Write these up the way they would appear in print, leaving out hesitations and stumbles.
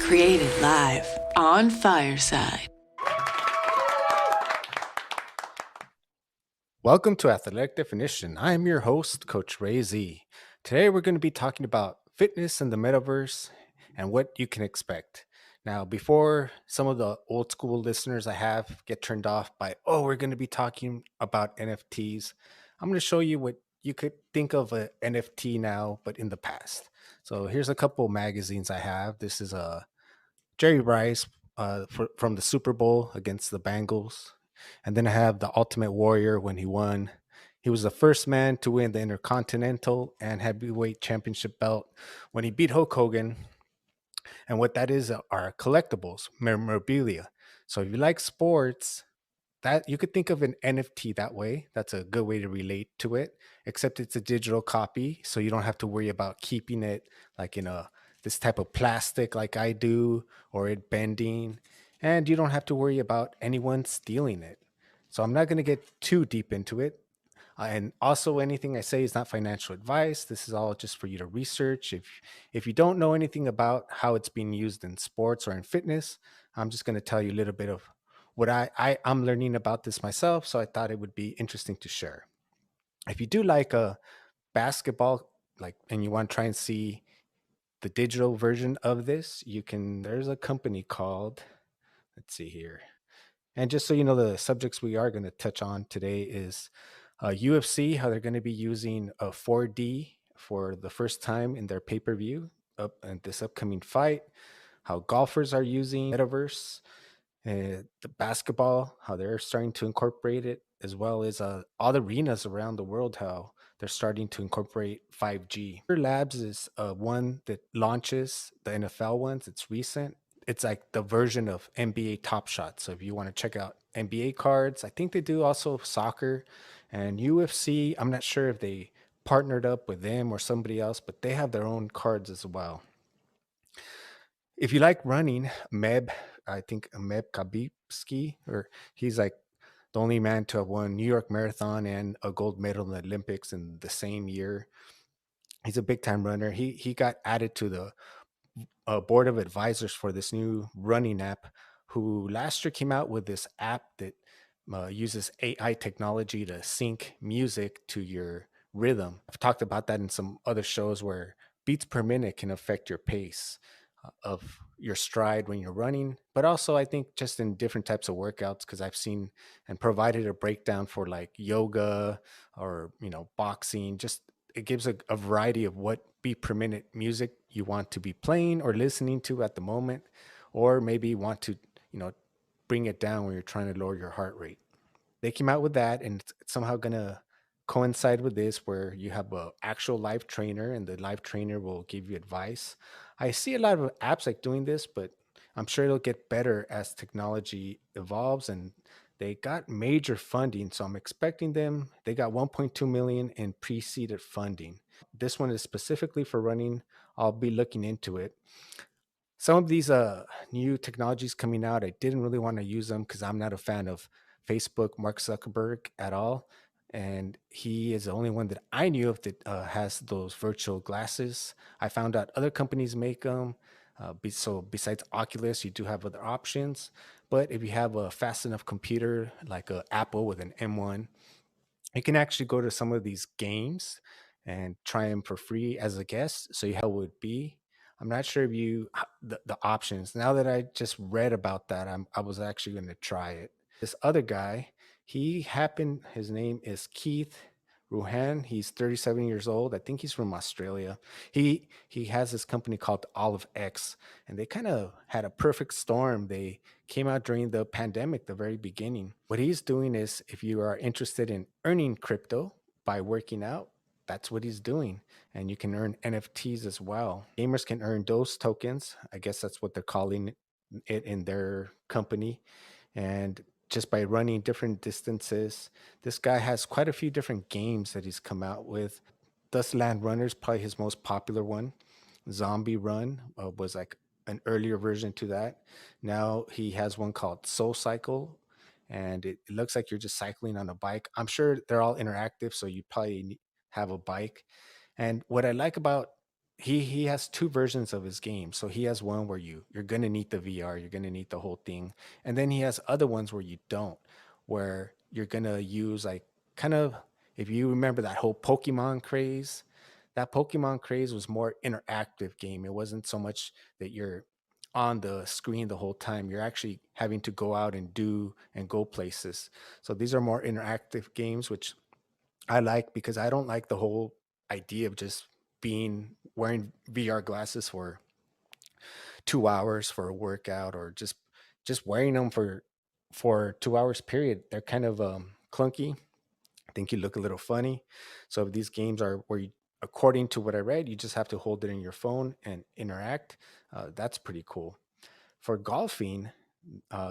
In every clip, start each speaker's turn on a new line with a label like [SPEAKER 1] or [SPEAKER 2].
[SPEAKER 1] Created live on Fireside.
[SPEAKER 2] Welcome to Athletic Definition. I am your host, Coach Ray Z. Today we're going to be talking about fitness and the metaverse and what you can expect. Now, before some of the old school listeners I have get turned off by, oh, we're going to be talking about NFTs, I'm going to show you what you could think of an NFT now, but in the past. So here's a couple magazines I have. This is a Jerry Rice from the Super Bowl against the Bengals. And then I have the Ultimate Warrior when he won. He was the first man to win the Intercontinental and Heavyweight Championship belt when he beat Hulk Hogan. And what that is are collectibles, memorabilia. So if you like sports, that you could think of an NFT that way. That's a good way to relate to it, except it's a digital copy, so you don't have to worry about keeping it like in a this type of plastic like I do or it bending, and you don't have to worry about anyone stealing it. So I'm not going to get too deep into it. And also, anything I say is not financial advice. This is all just for you to research. If you don't know anything about how it's being used in sports or in fitness, I'm just going to tell you a little bit of what I'm learning about this myself. So I thought it would be interesting to share. If you do like a basketball, like, and you want to try and see the digital version of this, you can. There's a company called. Let's see here. And just so you know, the subjects we are going to touch on today is UFC, how they're going to be using a 4D for the first time in their pay per view up and this upcoming fight. How golfers are using Metaverse, the basketball, how they're starting to incorporate it, as well as all the arenas around the world, how they're starting to incorporate 5G. Labs is one that launches the NFL ones. It's recent. It's like the version of NBA Top Shot. So if you want to check out NBA cards, I think they do also soccer and UFC. I'm not sure if they partnered up with them or somebody else, but they have their own cards as well. If you like running, I think Meb Khabibski, or he's like the only man to have won New York Marathon and a gold medal in the Olympics in the same year. He's a big time runner. He got added to the board of advisors for this new running app, who last year came out with this app that uses AI technology to sync music to your rhythm. I've talked about that in some other shows where beats per minute can affect your pace of your stride when you're running, but also I think just in different types of workouts, because I've seen and provided a breakdown for like yoga or boxing. Just it gives a variety of what beat per minute music you want to be playing or listening to at the moment, or maybe want to you know bring it down when you're trying to lower your heart rate. They came out with that, and it's somehow gonna coincide with this, where you have a actual live trainer, and the live trainer will give you advice. I see a lot of apps like doing this, but I'm sure it'll get better as technology evolves. And they got major funding, so I'm expecting them. They got 1.2 million in pre-seeded funding. This one is specifically for running. I'll be looking into it. Some of these new technologies coming out, I didn't really want to use them because I'm not a fan of Facebook, Mark Zuckerberg at all. And he is the only one that I knew of that has those virtual glasses. I found out other companies make them. So besides Oculus, you do have other options. But if you have a fast enough computer like a Apple with an M1, you can actually go to some of these games and try them for free as a guest. So you how it would be. I'm not sure if the options. Now that I just read about that, I was actually going to try it. This other guy, his name is Keith Ruhan. He's 37 years old. I think he's from Australia. He has this company called Olive X, and they kind of had a perfect storm. They came out during the pandemic, the very beginning. What he's doing is, if you are interested in earning crypto by working out, that's what he's doing. And you can earn NFTs as well. Gamers can earn those tokens. I guess that's what they're calling it in their company. And just by running different distances, this guy has quite a few different games that he's come out with. Dust Land Runner is probably his most popular one. Zombie Run was like an earlier version to that. Now he has one called Soul Cycle, and it looks like you're just cycling on a bike. I'm sure they're all interactive, so you probably have a bike. And what I like about he has two versions of his game. So he has one where you're gonna need the VR, you're gonna need the whole thing, and then he has other ones where you don't, where you're gonna use like kind of, if you remember that whole Pokemon craze, that Pokemon craze was more interactive game. It wasn't so much that you're on the screen the whole time. You're actually having to go out and do and go places. So these are more interactive games, which I like because I don't like the whole idea of just being wearing VR glasses for 2 hours for a workout, or just wearing them for 2 hours period. They're kind of clunky. I think you look a little funny. So if these games are where you, according to what I read, you just have to hold it in your phone and interact. That's pretty cool. For golfing,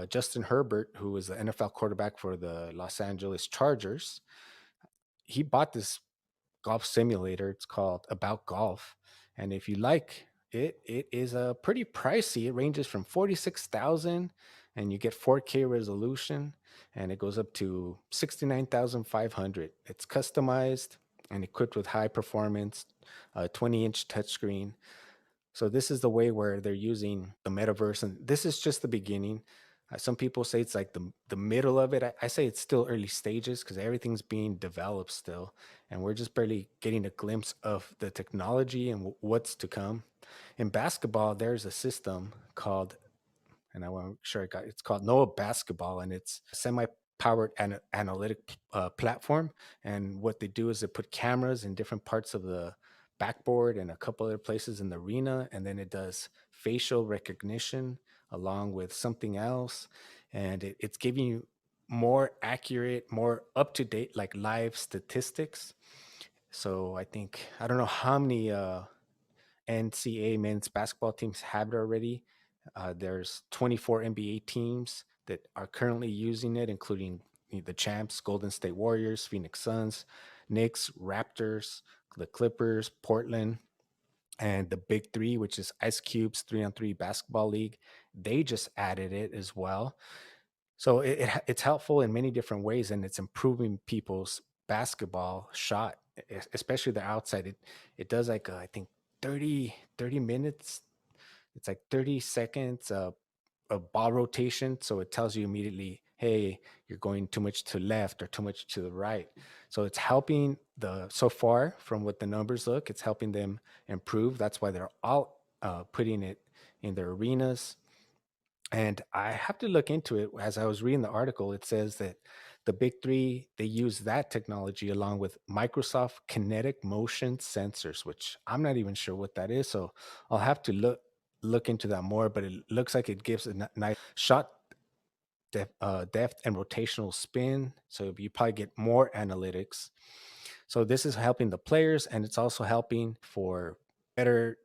[SPEAKER 2] Justin Herbert, who was the NFL quarterback for the Los Angeles Chargers, he bought this golf simulator. It's called About Golf, and if you like it, it is pretty pricey. It ranges from 46,000, and you get 4K resolution, and it goes up to 69,500. It's customized and equipped with high performance, 20-inch touchscreen. So this is the way where they're using the metaverse, and this is just the beginning. Some people say it's like the middle of it. I say it's still early stages because everything's being developed still, and we're just barely getting a glimpse of the technology and what's to come. In basketball, there's a system called, and I want to make sure I got, it's called Noah Basketball, and it's a semi-powered analytic platform. And what they do is they put cameras in different parts of the backboard and a couple other places in the arena, and then it does facial recognition along with something else, and it's giving you more accurate, more up to date, like live statistics. So I think I don't know how many NCAA men's basketball teams have it already. There's 24 NBA teams that are currently using it, including the champs, Golden State Warriors, Phoenix Suns, Knicks, Raptors, the Clippers, Portland, and the Big Three, which is Ice Cube's 3-on-3 basketball league. They just added it as well. So it's helpful in many different ways, and it's improving people's basketball shot, especially the outside. It does like I think 30 minutes. It's like 30 seconds of ball rotation, so it tells you immediately, hey, you're going too much to left or too much to the right. So it's helping the, so far from what the numbers look, it's helping them improve. That's why they're all putting it in their arenas, and I have to look into it. As I was reading the article, it says that the big three, they use that technology along with Microsoft kinetic motion sensors, which I'm not even sure what that is. So I'll have to look into that more. But it looks like it gives a nice shot depth and rotational spin. So you probably get more analytics. So this is helping the players, and it's also helping for better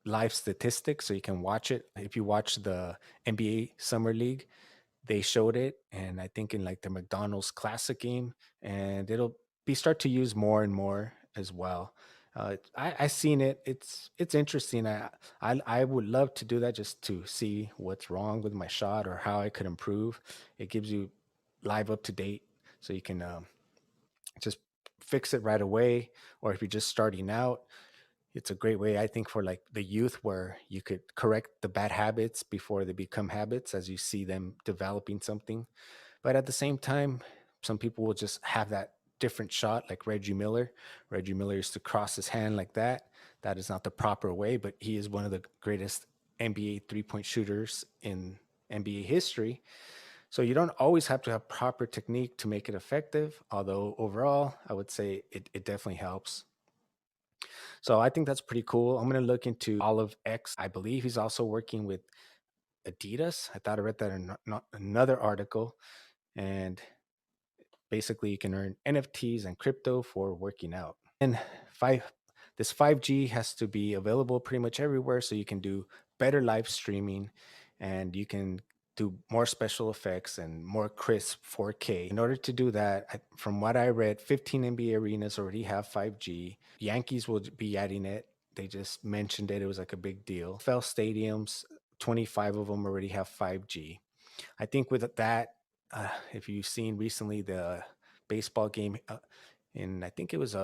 [SPEAKER 2] live statistics. So you can watch it. If you watch the NBA Summer League, they showed it, and I think in like the McDonald's Classic game, and it'll be start to use more and more as well. I seen it. It's interesting. I would love to do that just to see what's wrong with my shot or how I could improve. It gives you live up to date, so you can just fix it right away. Or if you're just starting out, it's a great way, I think, for like the youth, where you could correct the bad habits before they become habits as you see them developing something. But at the same time, some people will just have that different shot, like Reggie Miller. Reggie Miller used to cross his hand like that. That is not the proper way, but he is one of the greatest NBA three-point shooters in NBA history. So you don't always have to have proper technique to make it effective, although overall, I would say it definitely helps. So I think that's pretty cool. I'm going to look into Olive X. I believe he's also working with Adidas. I thought I read that in another article. And basically, you can earn NFTs and crypto for working out. And five, this 5G has to be available pretty much everywhere, so you can do better live streaming, and you can do more special effects and more crisp 4K. In order to do that, from what I read, 15 NBA arenas already have 5G. Yankees will be adding it. They just mentioned it. It was like a big deal. NFL stadiums, 25 of them already have 5G. I think with that, if you've seen recently the baseball game in, I think it was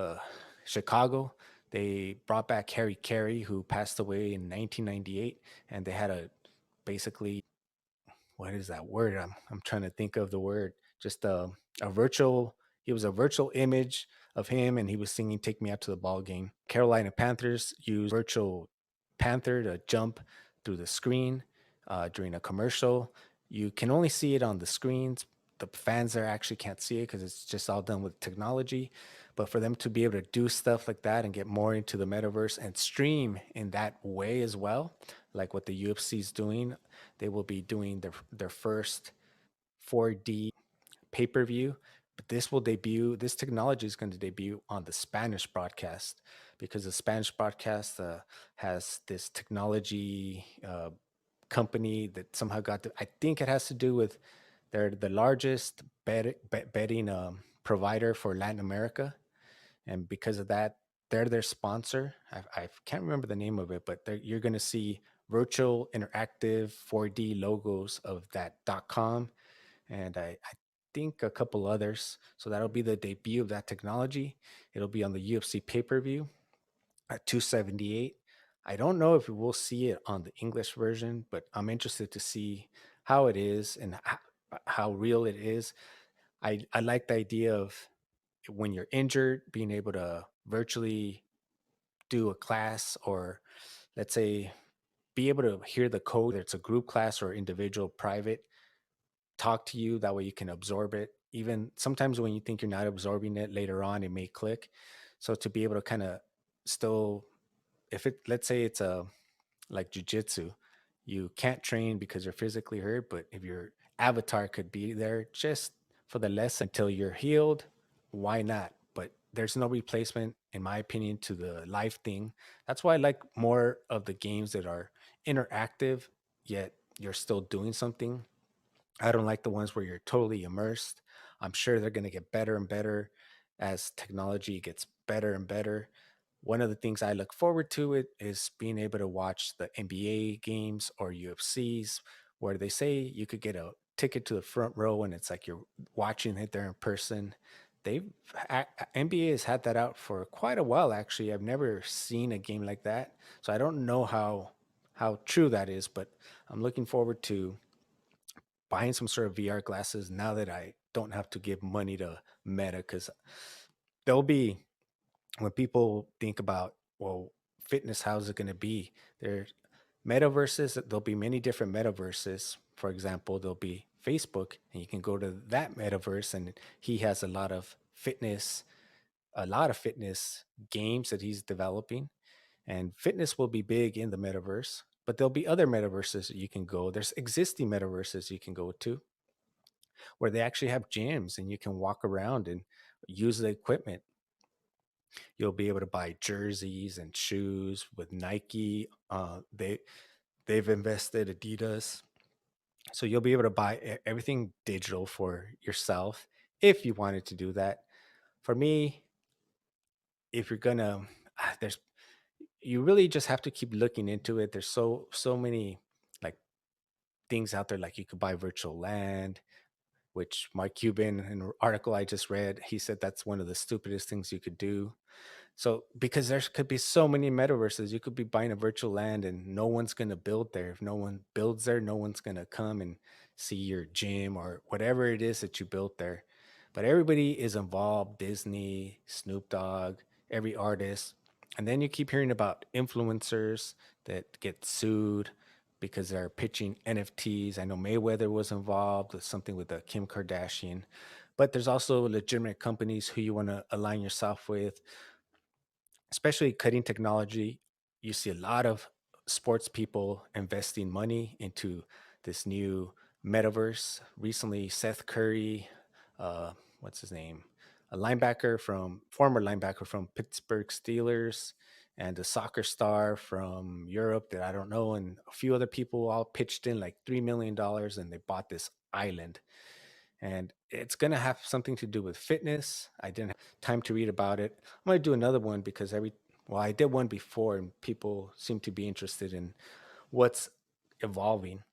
[SPEAKER 2] Chicago, They brought back Harry Carey, who passed away in 1998, and they had a basically, what is that word? I'm trying to think of the word. Just a virtual. He was a virtual image of him, and he was singing "Take Me Out to the Ball Game." Carolina Panthers used virtual panther to jump through the screen during a commercial. You can only see it on the screens. The fans there actually can't see it because it's just all done with technology. But for them to be able to do stuff like that and get more into the metaverse and stream in that way as well, like what the UFC is doing, they will be doing their first 4D pay per view. But this will debut. This technology is going to debut on the Spanish broadcast because the Spanish broadcast has this technology company that somehow got. I think it has to do with they're the largest betting provider for Latin America, and because of that, they're their sponsor. I can't remember the name of it, but you're going to see virtual interactive 4D logos of that .com, and I think a couple others. So that'll be the debut of that technology. It'll be on the UFC pay per view at 278. I don't know if we'll see it on the English version, but I'm interested to see how it is and how real it is. I like the idea of when you're injured, being able to virtually do a class, or let's say be able to hear the code, whether it's a group class or individual private, talk to you. That way you can absorb it. Even sometimes when you think you're not absorbing it later on, it may click. So to be able to kind of still, if it, let's say it's a like jujitsu, you can't train because you're physically hurt, but if your avatar could be there just for the lesson until you're healed, why not? But there's no replacement, in my opinion, to the life thing. That's why I like more of the games that are interactive, yet you're still doing something. I don't like the ones where you're totally immersed. I'm sure they're going to get better and better as technology gets better and better. One of the things I look forward to it is being able to watch the NBA games or UFCs where they say you could get a ticket to the front row and it's like you're watching it there in person. They've NBA has had that out for quite a while actually. I've never seen a game like that. So I don't know how true that is, but I'm looking forward to buying some sort of VR glasses now that I don't have to give money to Meta, because there'll be, when people think about, well, fitness, how's it going to be? There metaverses, there'll be many different metaverses. For example, there'll be Facebook, and you can go to that metaverse, and he has a lot of fitness games that he's developing. And fitness will be big in the metaverse, but there'll be other metaverses that you can go. There's existing metaverses you can go to where they actually have gyms and you can walk around and use the equipment. You'll be able to buy jerseys and shoes with Nike. They've invested Adidas, so you'll be able to buy everything digital for yourself if you wanted to do that. For me, if you're gonna, there's you really just have to keep looking into it. There's so many like things out there. Like you could buy virtual land, which Mark Cuban, in an article I just read, he said that's one of the stupidest things you could do. So because there could be so many metaverses, you could be buying a virtual land and no one's going to build there. If no one builds there, no one's going to come and see your gym or whatever it is that you built there. But everybody is involved, Disney, Snoop Dogg, every artist. And then you keep hearing about influencers that get sued because they're pitching NFTs. I know Mayweather was involved with something with Kim Kardashian, but there's also legitimate companies who you want to align yourself with, especially cutting technology. You see a lot of sports people investing money into this new metaverse. Recently, Seth Curry, what's his name? A former linebacker from Pittsburgh Steelers, and a soccer star from Europe that I don't know, and a few other people all pitched in like $3 million and they bought this island, and it's going to have something to do with fitness. I didn't have time to read about it. I'm going to do another one because I did one before and people seem to be interested in what's evolving.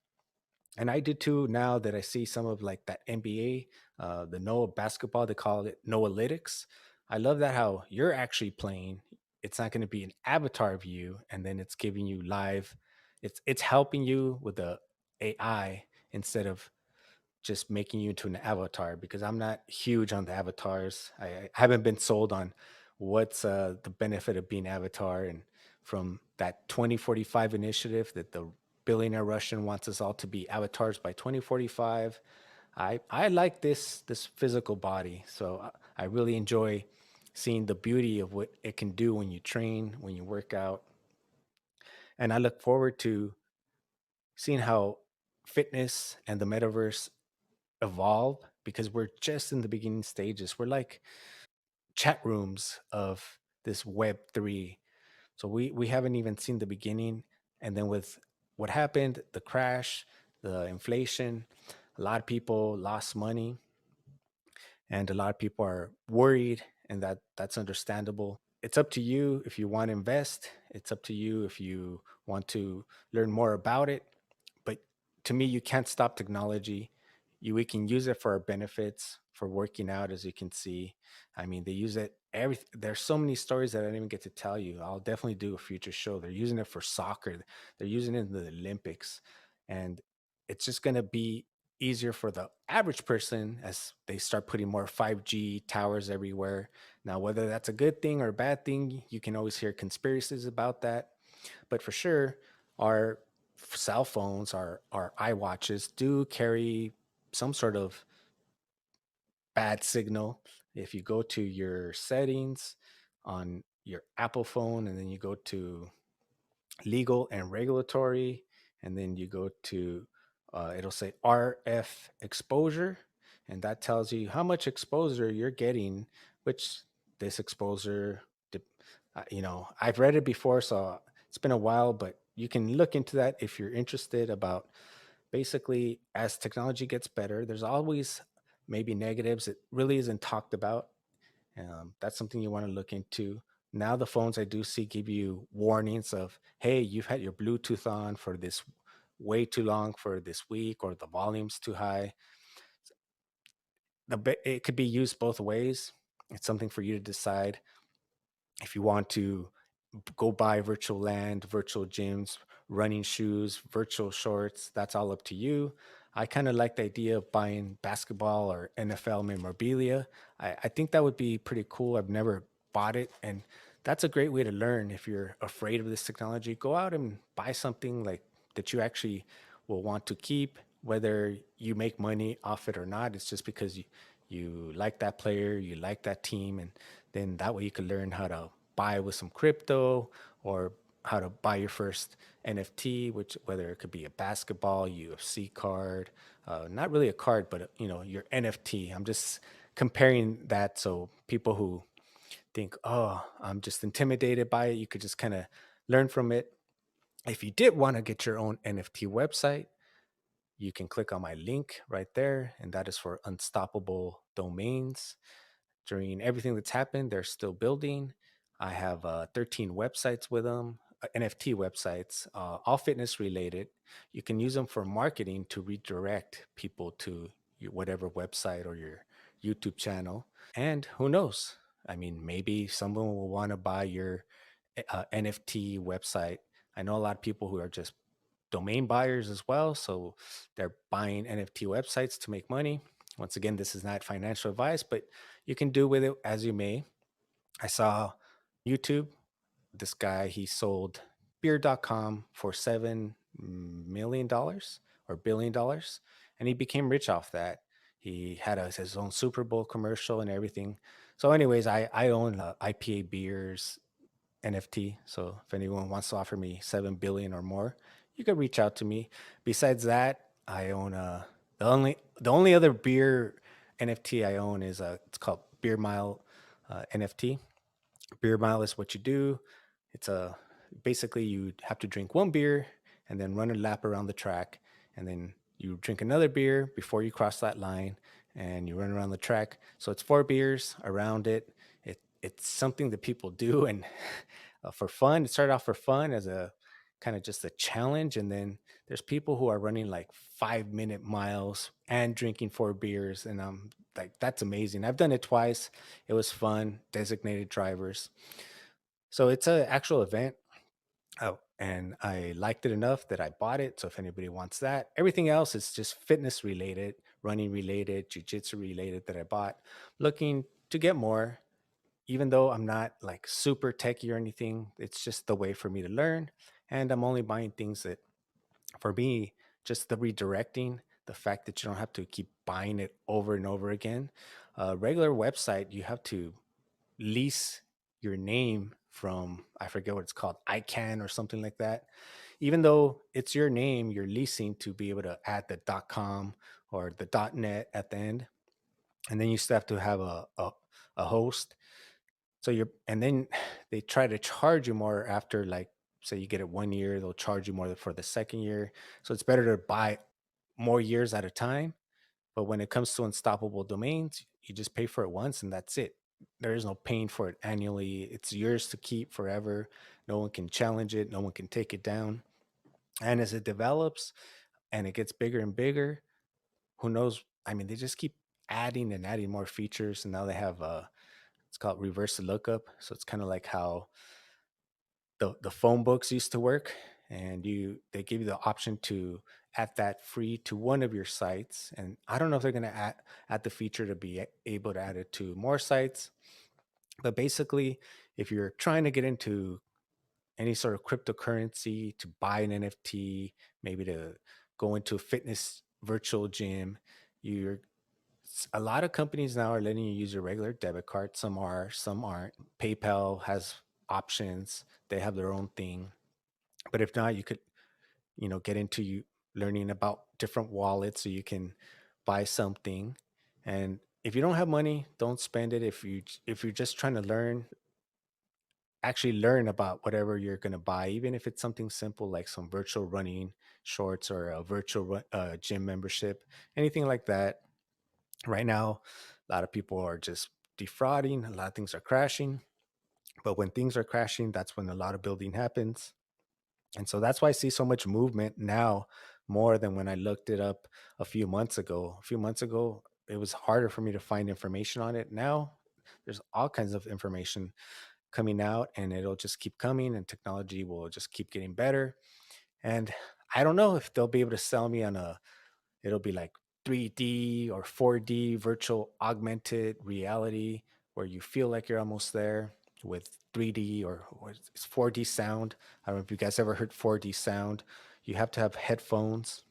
[SPEAKER 2] And I did too now that I see some of like that NBA, the Noah basketball, they call it Noalytics. I love that how you're actually playing. it's not going to be an avatar of you, and then it's giving you live. It's helping you with the AI instead of just making you into an avatar, because I'm not huge on the avatars. I haven't been sold on what's the benefit of being avatar. And from that 2045 initiative that the billionaire Russian wants us all to be avatars by 2045, I like this physical body. So I really enjoy seeing the beauty of what it can do when you train, when you work out. And I look forward to seeing how fitness and the metaverse evolve, because we're just in the beginning stages. We're like chat rooms of this web 3. So we haven't even seen the beginning. And then with what happened, the crash, the inflation, a lot of people lost money, and a lot of people are worried, and that's understandable. It's up to you if you want to invest. It's up to you if you want to learn more about it. But to me, you can't stop technology. We can use it for our benefits, for working out, as you can see. I mean, they use it every. There's so many stories that I didn't even get to tell you. I'll definitely do a future show. They're using it for soccer. They're using it in the Olympics, and it's just going to be easier for the average person as they start putting more 5G towers everywhere. Now, whether that's a good thing or a bad thing, you can always hear conspiracies about that. But for sure, our cell phones, our iWatches do carry some sort of bad signal. If you go to your settings on your Apple phone, and then you go to legal and regulatory, and then you go to it'll say RF exposure, and that tells you how much exposure you're getting. Which this exposure, I've read it before, so it's been a while, but you can look into that if you're interested. About basically, as technology gets better, there's always maybe negatives. It really isn't talked about. That's something you want to look into. Now, the phones I do see give you warnings of, hey, you've had your Bluetooth on for this way too long for this week, or the volume's too high. It could be used both ways. It's something for you to decide. If you want to go buy virtual land, virtual gyms, running shoes, virtual shorts, that's all up to you. I kind of like the idea of buying basketball or NFL memorabilia. I think that would be pretty cool. I've never bought it. And that's a great way to learn. If you're afraid of this technology, go out and buy something like that you actually will want to keep, whether you make money off it or not. It's just because you like that player, you like that team, and then that way you can learn how to buy with some crypto, or how to buy your first NFT, which whether it could be a basketball, UFC card, not really a card, but your NFT. I'm just comparing that, so people who think, oh, I'm just intimidated by it, you could just kind of learn from it. If you did want to get your own NFT website, you can click on my link right there, and that is for Unstoppable Domains. During everything that's happened, they're still building. I have 13 websites with them, NFT websites, all fitness related. You can use them for marketing to redirect people to your whatever website or your YouTube channel. And who knows? I mean, maybe someone will want to buy your NFT website. I know a lot of people who are just domain buyers as well. So they're buying NFT websites to make money. Once again, this is not financial advice, but you can do with it as you may. I saw YouTube, this guy, he sold beer.com for $7 million or $1 billion, and he became rich off that. He had his own Super Bowl commercial and everything. So, anyways, I own IPA beers NFT. So if anyone wants to offer me 7 billion or more, you can reach out to me. Besides that, I own the only other beer NFT I own is it's called Beer Mile NFT. Beer mile is what you do. It's a basically you have to drink one beer and then run a lap around the track, and then you drink another beer before you cross that line, and you run around the track. So it's 4 beers around it. It's something that people do, and for fun. It started off for fun as a kind of just a challenge, and then there's people who are running like 5 minute miles and drinking 4 beers, and I'm like, that's amazing. I've done it twice. It was fun. Designated drivers. So it's an actual event. Oh, and I liked it enough that I bought it. So if anybody wants that, everything else is just fitness related, running related, jujitsu related that I bought. Looking to get more, even though I'm not like super techy or anything. It's just the way for me to learn. And I'm only buying things that, for me, just the redirecting, the fact that you don't have to keep buying it over and over again. A regular website, you have to lease your name from, I forget what it's called, ICANN or something like that. Even though it's your name, you're leasing to be able to add the .com or the .net at the end, and then you still have to have a host. So you're, and then they try to charge you more after, like, say you get it 1 year, they'll charge you more for the second year. So it's better to buy more years at a time. But when it comes to unstoppable domains, you just pay for it once and that's it. There is no paying for it annually. It's yours to keep forever. No one can challenge it, no one can take it down. And as it develops and it gets bigger and bigger, who knows? I mean, they just keep adding and adding more features. And now they have it's called reverse lookup. So it's kind of like how the phone books used to work, and they give you the option to add that free to one of your sites. And I don't know if they're going to add the feature to be able to add it to more sites, but basically, if you're trying to get into any sort of cryptocurrency, to buy an NFT, maybe to go into a fitness virtual gym, you're a lot of companies now are letting you use your regular debit card. Some are, some aren't. PayPal has options. They have their own thing. But if not, you could, get into you learning about different wallets so you can buy something. And if you don't have money, don't spend it. If you're just trying to learn, actually learn about whatever you're going to buy, even if it's something simple like some virtual running shorts or a virtual gym membership, anything like that. Right now, a lot of people are just defrauding, a lot of things are crashing. But when things are crashing, that's when a lot of building happens. And so that's why I see so much movement now, more than when I looked it up a few months ago. A few months ago, it was harder for me to find information on it. Now there's all kinds of information coming out, and it'll just keep coming, and technology will just keep getting better. And I don't know if they'll be able to sell me on a, it'll be like 3D or 4D virtual augmented reality where you feel like you're almost there with 3D or it's 4D sound. I don't know if you guys ever heard 4D sound. You have to have headphones,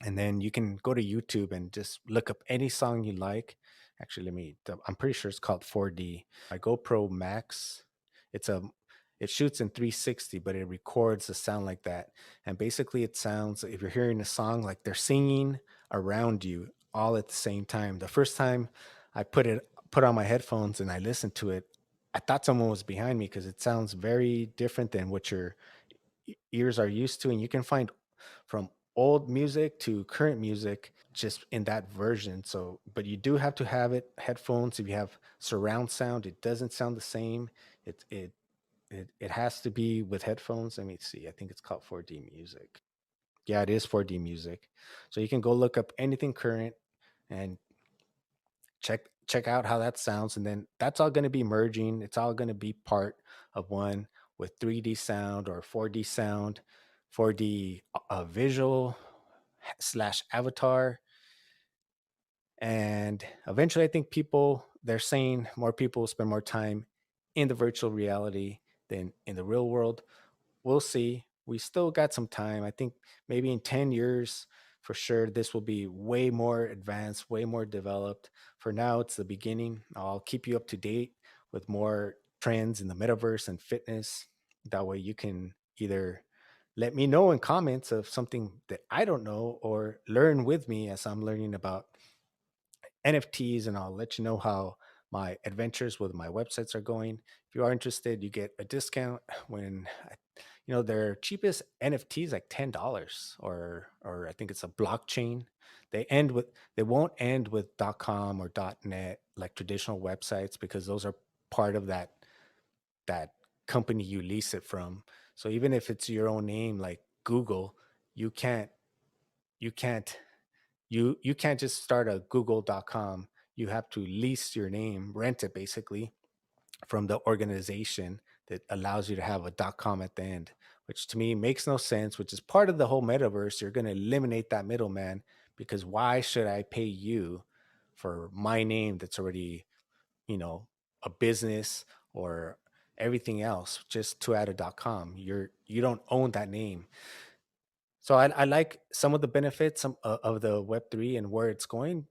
[SPEAKER 2] and then you can go to YouTube and just look up any song you like. Actually, I'm pretty sure it's called 4D. My GoPro Max, it's a, it shoots in 360, but it records the sound like that. And basically, it sounds, if you're hearing a song, like they're singing around you all at the same time. The first time I put on my headphones and I listened to it, I thought someone was behind me because it sounds very different than what your ears are used to. And you can find from old music to current music just in that version. So, but you do have to have it headphones. If you have surround sound, it doesn't sound the same. It has to be with headphones. Let me see. I think it's called 4D music. Yeah, it is 4D music. So you can go look up anything current and check out how that sounds, and then that's all going to be merging. It's all going to be part of one with 3D sound or 4D sound, 4D visual slash avatar. And eventually, I think they're saying more people will spend more time in the virtual reality than in the real world. We'll see. We still got some time. I think maybe in 10 years, for sure, this will be way more advanced, way more developed. For now, it's the beginning. I'll keep you up to date with more trends in the metaverse and fitness. That way, you can either let me know in comments of something that I don't know or learn with me as I'm learning about NFTs, and I'll let you know how my adventures with my websites are going. If you are interested, you get a discount when their cheapest NFTs like $10, or I think it's a blockchain. They won't end with .com or .net like traditional websites, because those are part of that company you lease it from. So even if it's your own name like Google, you can't you can't you can't just start a google.com. You have to lease your name, rent it basically from the organization that allows you to have a .com at the end, which to me makes no sense, which is part of the whole metaverse. You're going to eliminate that middleman because why should I pay you for my name that's already, you know, a business or everything else just to add a .com? You don't own that name. So I like some of the benefits of the Web3 and where it's going.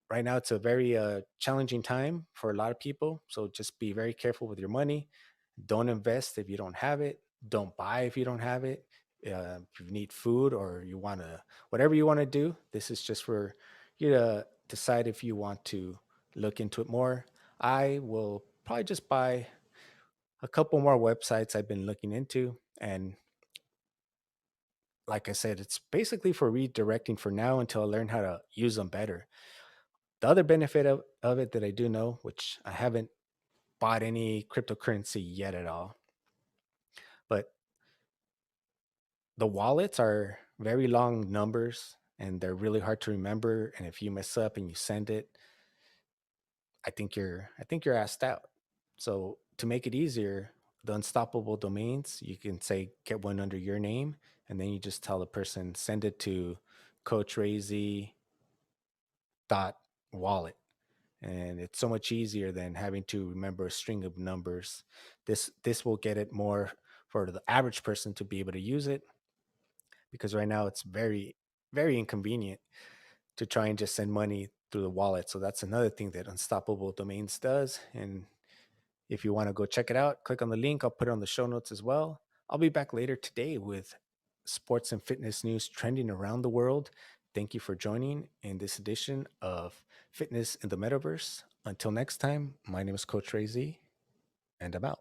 [SPEAKER 2] Right now, it's a very challenging time for a lot of people. So just be very careful with your money. Don't invest if you don't have it. Don't buy if you don't have it. If you need food or you want to, whatever you want to do, this is just for you to decide if you want to look into it more. I will probably just buy a couple more websites I've been looking into. And like I said, it's basically for redirecting for now until I learn how to use them better. The other benefit of it that I do know, which I haven't bought any cryptocurrency yet at all, but the wallets are very long numbers and they're really hard to remember. And if you mess up and you send it, I think you're asked out. So to make it easier, the unstoppable domains, you can say get one under your name, and then you just tell the person send it to coachrazy.wallet, and it's so much easier than having to remember a string of numbers. This will get it more for the average person to be able to use it, because right now it's very inconvenient to try and just send money through the wallet. So that's another thing that Unstoppable Domains does. And if you want to go check it out, click on the link. I'll put it on the show notes as well. I'll be back later today with sports and fitness news trending around the world. Thank you for joining in this edition of Fitness in the Metaverse. Until next time, my name is Coach Ray Z, and I'm out.